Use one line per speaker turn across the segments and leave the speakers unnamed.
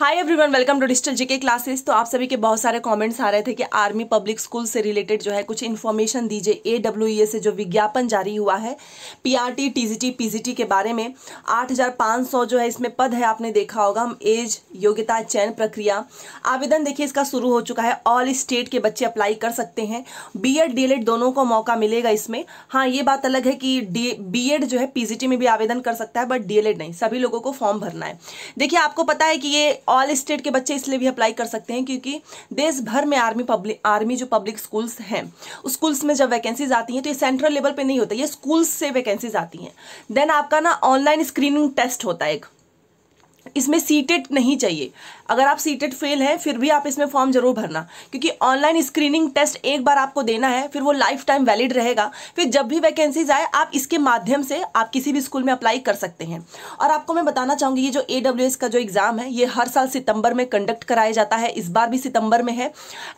Hi everyone, welcome to digital GK classes. तो आप सभी के बहुत सारे कमेंट्स आ रहे थे कि आर्मी पब्लिक स्कूल से रिलेटेड जो है कुछ इन्फॉर्मेशन दीजिए। AWES से जो विज्ञापन जारी हुआ है PRT TGT PGT के बारे में 8500 जो है इसमें पद है, आपने देखा होगा। हम एज योग्यता चयन प्रक्रिया आवेदन देखिए इसका शुरू हो चुका है। ऑल स्टेट के बच्चे अप्लाई कर सकते हैं। BEd DLED दोनों को मौका मिलेगा इसमें। हाँ, ये बात अलग है कि BEd जो है PGT में भी आवेदन कर सकता है, बट DLED नहीं। सभी लोगों को फॉर्म भरना है। देखिए, आपको पता है कि ये ऑल स्टेट के बच्चे इसलिए भी अप्लाई कर सकते हैं क्योंकि देश भर में आर्मी जो पब्लिक स्कूल्स हैं, उस स्कूल्स में जब वैकेंसीज आती हैं तो ये सेंट्रल लेवल पे नहीं होता, ये स्कूल्स से वैकेंसीज आती हैं। देन आपका ना ऑनलाइन स्क्रीनिंग टेस्ट होता है एक, इसमें सीटेट नहीं चाहिए। अगर आप सीटेट फेल है फिर भी आप इसमें फॉर्म जरूर भरना, क्योंकि ऑनलाइन स्क्रीनिंग टेस्ट एक बार आपको देना है, फिर वो लाइफ टाइम वैलिड रहेगा। फिर जब भी वैकेंसीज आए आप इसके माध्यम से आप किसी भी स्कूल में अप्लाई कर सकते हैं। और आपको मैं बताना चाहूंगी, ये जो AWS का जो एग्जाम है ये हर साल सितंबर में कंडक्ट कराया जाता है। इस बार भी सितंबर में है।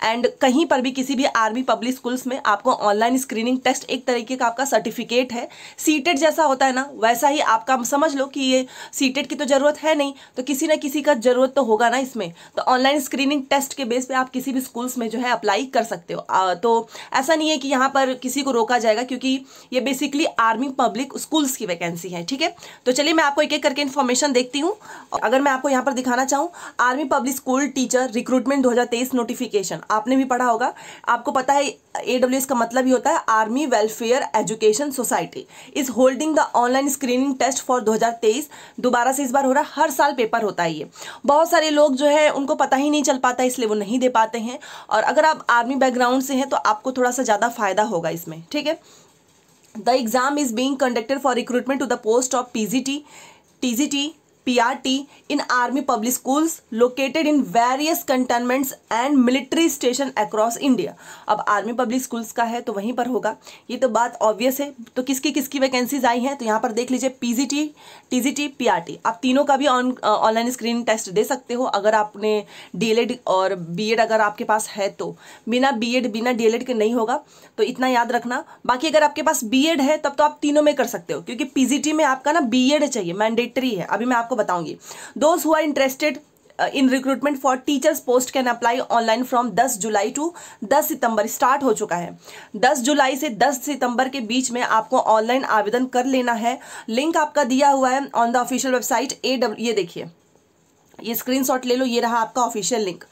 एंड कहीं पर भी किसी भी आर्मी पब्लिक स्कूल्स में आपको ऑनलाइन स्क्रीनिंग टेस्ट एक तरीके का आपका सर्टिफिकेट है। सीटेट जैसा होता है ना, वैसा ही आपका समझ लो कि ये सीटेट की तो जरूरत है नहीं, तो किसी ना किसी का जरूरत तो होगा ना इसमें। तो ऑनलाइन स्क्रीनिंग टेस्ट के बेस पे आप किसी भी स्कूल्स में जो है अप्लाई कर सकते हो। तो ऐसा नहीं है कि यहाँ पर किसी को रोका जाएगा, क्योंकि ये बेसिकली आर्मी पब्लिक स्कूल्स की वैकेंसी है। ठीक है, तो चलिए मैं आपको एक एक करके इन्फॉर्मेशन देखती हूँ। अगर मैं आपको यहाँ पर दिखाना चाहूँ, army public school teacher recruitment 2023 notification आपने भी पढ़ा होगा। आपको पता है AWS का मतलब ही होता है army welfare education society is holding the online screening test for 2023। दोबारा से इस बार हो रहा है, हर साल पेपर होता है ये। बहुत सारे लोग जो है उनको पता ही नहीं चल पाता, इसलिए वो नहीं दे पाते हैं। और अगर आप आर्मी बैकग्राउंड से हैं तो आपको थोड़ा सा ज़्यादा फायदा होगा इसमें। ठीक है, the exam is being conducted for recruitment to the post of PGT TGT PRT in army public schools located in various cantonments and military station across India। अब आर्मी पब्लिक स्कूल्स का है तो वहीं पर होगा, ये तो बात ऑब्वियस है। तो किसकी किसकी वैकेंसीज आई हैं तो यहाँ पर देख लीजिए, PGT TGT PRT आप तीनों का भी ऑनलाइन स्क्रीनिंग टेस्ट दे सकते हो। अगर आपने DLED और BEd अगर आपके पास है तो। बिना BEd बिना DLED के नहीं होगा, तो इतना याद रखना। बाकी अगर आपके पास BEd है तब तो आप तीनों में कर सकते हो, क्योंकि PGT में आपका ना BEd चाहिए, मैंडेटरी है। अभी मैं आपको बताऊंगी। Those who are interested in recruitment for teachers post can apply online from 10 July to 10 September. Start हो चुका है। 10 जुलाई से 10 सितंबर के बीच में आपको ऑनलाइन आवेदन कर लेना है। लिंक आपका दिया हुआ है ऑन द ऑफिशियल वेबसाइट ये देखिए, ये स्क्रीनशॉट ले लो, ये रहा आपका ऑफिशियल लिंक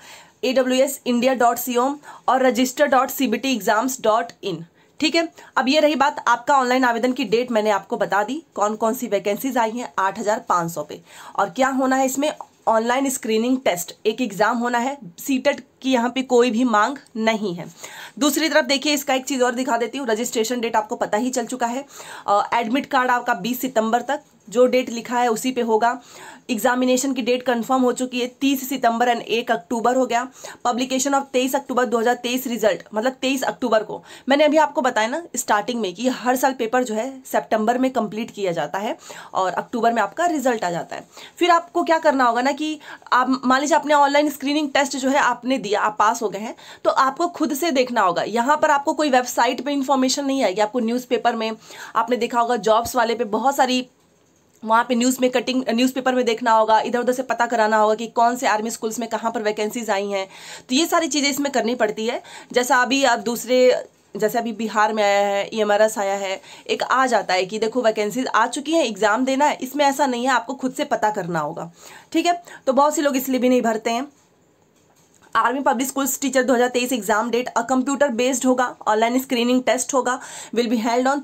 awsindia.com और register.cbtexams.in। ठीक है, अब ये रही बात, आपका ऑनलाइन आवेदन की डेट मैंने आपको बता दी। कौन कौन सी वैकेंसीज आई हैं 8500 पे, और क्या होना है इसमें, ऑनलाइन स्क्रीनिंग टेस्ट एक एग्जाम होना है। सीटेट की यहाँ पे कोई भी मांग नहीं है। दूसरी तरफ देखिए, इसका एक चीज़ और दिखा देती हूँ। रजिस्ट्रेशन डेट आपको पता ही चल चुका है। एडमिट कार्ड आपका 20 सितंबर तक, जो डेट लिखा है उसी पे होगा। एग्जामिनेशन की डेट कंफर्म हो चुकी है, 30 सितंबर एंड 1 अक्टूबर हो गया। पब्लिकेशन ऑफ 23 अक्टूबर 2023 रिजल्ट, मतलब 23 अक्टूबर को। मैंने अभी आपको बताया ना स्टार्टिंग में कि हर साल पेपर जो है सितंबर में कंप्लीट किया जाता है और अक्टूबर में आपका रिजल्ट आ जाता है। फिर आपको क्या करना होगा ना कि आप मान लीजिए आपने ऑनलाइन स्क्रीनिंग टेस्ट जो है आपने दिया, आप पास हो गए हैं, तो आपको खुद से देखना होगा। यहाँ पर आपको कोई वेबसाइट पे इंफॉर्मेशन नहीं आएगी। आपको न्यूज़पेपर में आपने देखा होगा, जॉब्स वाले पे बहुत सारी वहाँ पे न्यूज़पेपर में देखना होगा, इधर उधर से पता कराना होगा कि कौन से आर्मी स्कूल्स में कहाँ पर वैकेंसीज आई हैं। तो ये सारी चीज़ें इसमें करनी पड़ती है। जैसा अभी बिहार में आया है, EMRS आया है, एक आ जाता है कि देखो वैकेंसीज आ चुकी हैं, एग्जाम देना है। इसमें ऐसा नहीं है, आपको खुद से पता करना होगा। ठीक है, तो बहुत से लोग इसलिए भी नहीं भरते हैं। Army public schools teacher 2023 exam date computer based होगा, ऑनलाइन स्क्रीनिंग टेस्ट होगा, will be held on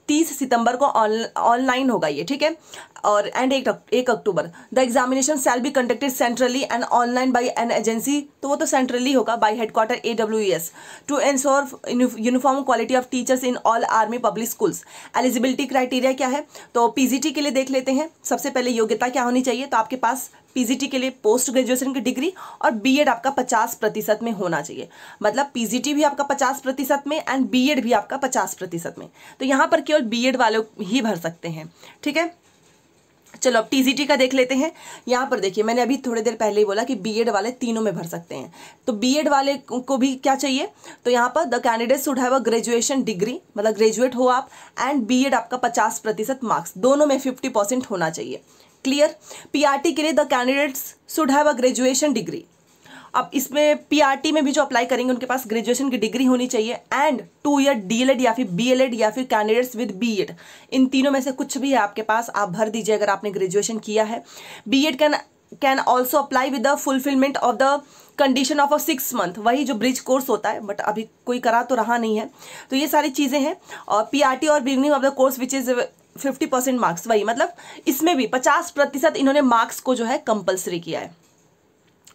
30 September को ऑनलाइन होगा ये। ठीक है, और and 1 October. The examination shall be conducted centrally and online by an agency, तो वो तो सेंट्रली होगा, by headquarter AWS to ensure uniform quality of teachers in all army public schools. Eligibility criteria क्या है, तो PGT के लिए देख लेते हैं। सबसे पहले योग्यता क्या होनी चाहिए, तो आपके पास PGT के लिए पोस्ट ग्रेजुएशन की डिग्री और BEd आपका 50% में होना चाहिए। मतलब PGT भी आपका 50% में एंड BEd भी आपका 50% में। तो यहाँ पर केवल BEd वाले ही भर सकते हैं। ठीक है, चलो अब TGT का देख लेते हैं। यहाँ पर देखिए, मैंने अभी थोड़ी देर पहले ही बोला कि BEd वाले तीनों में भर सकते हैं। तो BEd वाले को भी क्या चाहिए, तो यहाँ पर the candidate should have a graduation degree, मतलब ग्रेजुएट हो आप, एंड BEd आपका 50% मार्क्स, दोनों में 50% होना चाहिए। क्लियर। पीआरटी के लिए the candidates should have a graduation degree. अब इसमें पीआरटी में भी जो अप्लाई करेंगे उनके पास ग्रेजुएशन की डिग्री होनी चाहिए एंड 2 ईयर डीएलएड या फिर बीएलएड या फिर कैंडिडेट्स विद बीएड, इन तीनों में से कुछ भी है आपके पास, आप भर दीजिए अगर आपने ग्रेजुएशन किया है। BEd can also apply with the fulfilment of the condition of 6 month, वही जो ब्रिज कोर्स होता है, बट अभी कोई करा तो रहा नहीं है। तो ये सारी चीज़ें हैं। और पीआरटी और beginning of the course which is 50% marks, वही मतलब इसमें भी 50% इन्होंने मार्क्स को जो है कंपल्सरी किया है।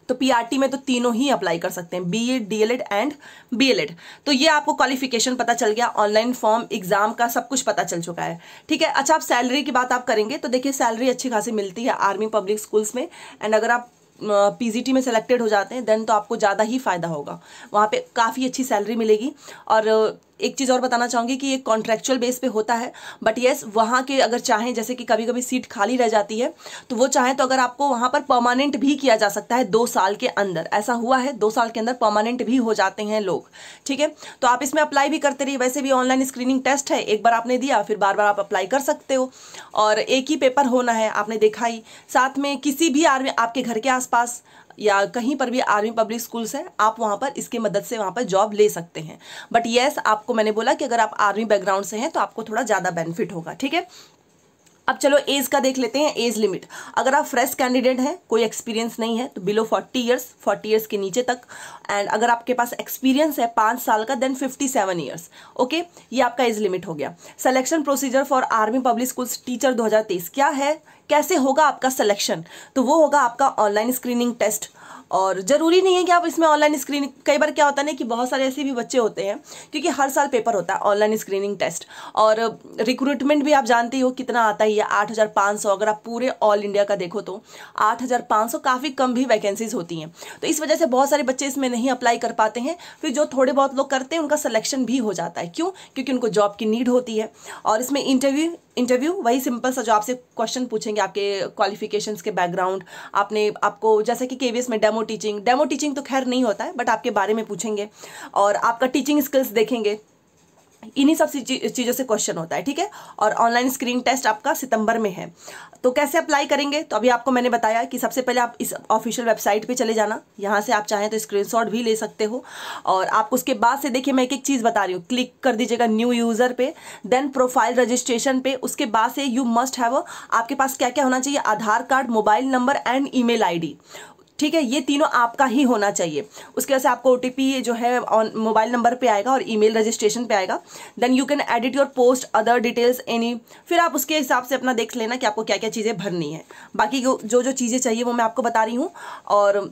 तो पीआरटी में तो तीनों ही अप्लाई कर सकते हैं, बीएड डीएलएड एंड बीएलएड। तो ये आपको क्वालिफिकेशन पता चल गया, ऑनलाइन फॉर्म एग्जाम का सब कुछ पता चल चुका है, ठीक है। अच्छा, आप सैलरी की बात आप करेंगे तो देखिए सैलरी अच्छी खासी मिलती है आर्मी पब्लिक स्कूल्स में। एंड अगर आप पीजीटी में सेलेक्टेड हो जाते हैं देन तो आपको ज़्यादा ही फायदा होगा, वहाँ पे काफ़ी अच्छी सैलरी मिलेगी। और एक चीज़ और बताना चाहूँगी कि ये कॉन्ट्रेक्चुअल बेस पे होता है, बट येस वहाँ के अगर चाहें, जैसे कि कभी कभी सीट खाली रह जाती है तो वो चाहें तो अगर आपको वहाँ पर परमानेंट भी किया जा सकता है 2 साल के अंदर, ऐसा हुआ है 2 साल के अंदर परमानेंट भी हो जाते हैं लोग, ठीक है। तो आप इसमें अप्लाई भी करते रहिए, वैसे भी ऑनलाइन स्क्रीनिंग टेस्ट है, एक बार आपने दिया फिर बार बार आप अप्लाई कर सकते हो, और एक ही पेपर होना है, आपने देखा ही। साथ में किसी भी आर्मी आपके घर के आसपास या कहीं पर भी आर्मी पब्लिक स्कूल्स है, आप वहाँ पर इसके मदद से वहाँ पर जॉब ले सकते हैं। बट येस आपको मैंने बोला कि अगर आप आर्मी बैकग्राउंड से हैं तो आपको थोड़ा ज़्यादा बेनिफिट होगा, ठीक है। अब चलो एज का देख लेते हैं, एज लिमिट। अगर आप फ्रेश कैंडिडेट हैं, कोई एक्सपीरियंस नहीं है, तो बिलो 40 ईयर्स के नीचे तक। एंड अगर आपके पास एक्सपीरियंस है 5 साल का देन 57 ईयर्स, ओके। ये आपका एज लिमिट हो गया। Selection procedure for army public schools teacher 2023 क्या है, कैसे होगा आपका सिलेक्शन, तो वो होगा आपका ऑनलाइन स्क्रीनिंग टेस्ट। और ज़रूरी नहीं है कि आप इसमें ऑनलाइन स्क्रीनिंग, कई बार क्या होता है ना कि बहुत सारे ऐसे भी बच्चे होते हैं, क्योंकि हर साल पेपर होता है ऑनलाइन स्क्रीनिंग टेस्ट, और रिक्रूटमेंट भी आप जानते हो कितना आता ही है, 8,500। अगर आप पूरे ऑल इंडिया का देखो तो 8,500 काफ़ी कम भी वैकेंसीज होती हैं। तो इस वजह से बहुत सारे बच्चे इसमें नहीं अप्लाई कर पाते हैं, फिर जो थोड़े बहुत लोग करते हैं उनका सिलेक्शन भी हो जाता है। क्यों? क्योंकि उनको जॉब की नीड होती है। और इसमें इंटरव्यू वही सिंपल सा, जो आपसे क्वेश्चन पूछेंगे आपके क्वालिफिकेशंस के बैकग्राउंड, आपको जैसे कि केवीएस में डेमो टीचिंग तो खैर नहीं होता है, बट आपके बारे में पूछेंगे और आपका टीचिंग स्किल्स देखेंगे, इन्हीं सब चीज़ों से क्वेश्चन होता है, ठीक है। और ऑनलाइन स्क्रीनिंग टेस्ट आपका सितंबर में है। तो कैसे अप्लाई करेंगे, तो अभी आपको मैंने बताया कि सबसे पहले आप इस ऑफिशियल वेबसाइट पे चले जाना, यहाँ से आप चाहें तो स्क्रीनशॉट भी ले सकते हो। और आप उसके बाद से देखिए मैं एक एक चीज़ बता रही हूँ, क्लिक कर दीजिएगा न्यू यूज़र पे, देन प्रोफाइल रजिस्ट्रेशन पे। उसके बाद से यू मस्ट हैव, आपके पास क्या क्या होना चाहिए, Aadhaar card, mobile number and email ID, ठीक है। ये तीनों आपका ही होना चाहिए। उसके बाद से आपको ओटीपी जो है ऑन मोबाइल नंबर पे आएगा और ईमेल रजिस्ट्रेशन पे आएगा। Then you can edit your post other details any, फिर आप उसके हिसाब से अपना देख लेना कि आपको क्या क्या चीज़ें भरनी है। बाकी जो चीज़ें चाहिए वो मैं आपको बता रही हूँ। और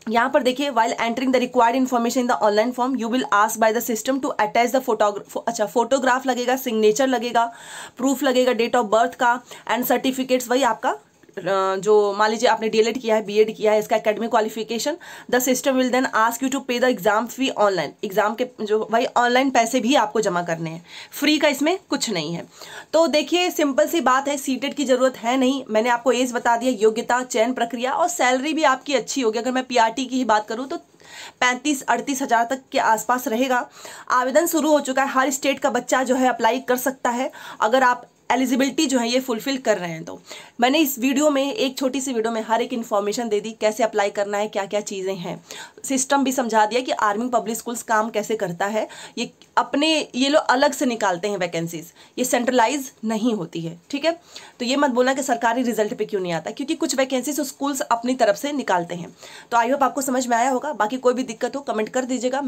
यहाँ पर देखिए, while entering the required information in the online form you will ask by the system to attach the photograph लगेगा, सिग्नेचर लगेगा, प्रूफ लगेगा डेट ऑफ बर्थ का, एंड सर्टिफिकेट्स, वही आपका जो मान लीजिए आपने डीएलएड किया है, बीएड किया है, इसका academic qualification. The system will then ask you to pay the exam fee online, exam के जो भाई ऑनलाइन पैसे भी आपको जमा करने हैं, फ्री का इसमें कुछ नहीं है। तो देखिए सिंपल सी बात है, सीटेट की जरूरत है नहीं, मैंने आपको एज बता दिया, योग्यता, चयन प्रक्रिया, और सैलरी भी आपकी अच्छी होगी। अगर मैं पीआरटी की ही बात करूँ तो 35-38 हज़ार तक के आसपास रहेगा। आवेदन शुरू हो चुका है, हर स्टेट का बच्चा जो है अप्लाई कर सकता है अगर आप एलिजिबिलिटी जो है ये फुलफिल कर रहे हैं। तो मैंने इस वीडियो में, एक छोटी सी वीडियो में हर एक इन्फॉर्मेशन दे दी, कैसे अप्लाई करना है, क्या क्या चीज़ें हैं, सिस्टम भी समझा दिया कि आर्मी पब्लिक स्कूल्स काम कैसे करता है। ये लोग अलग से निकालते हैं वैकेंसीज, ये सेंट्रलाइज नहीं होती है, ठीक है। तो ये मत बोलना कि सरकारी रिजल्ट पे क्यों नहीं आता, क्योंकि कुछ वैकेंसीज स्कूल्स अपनी तरफ से निकालते हैं। तो आई होप आपको समझ में आया होगा। बाकी कोई भी दिक्कत हो कमेंट कर दीजिएगा।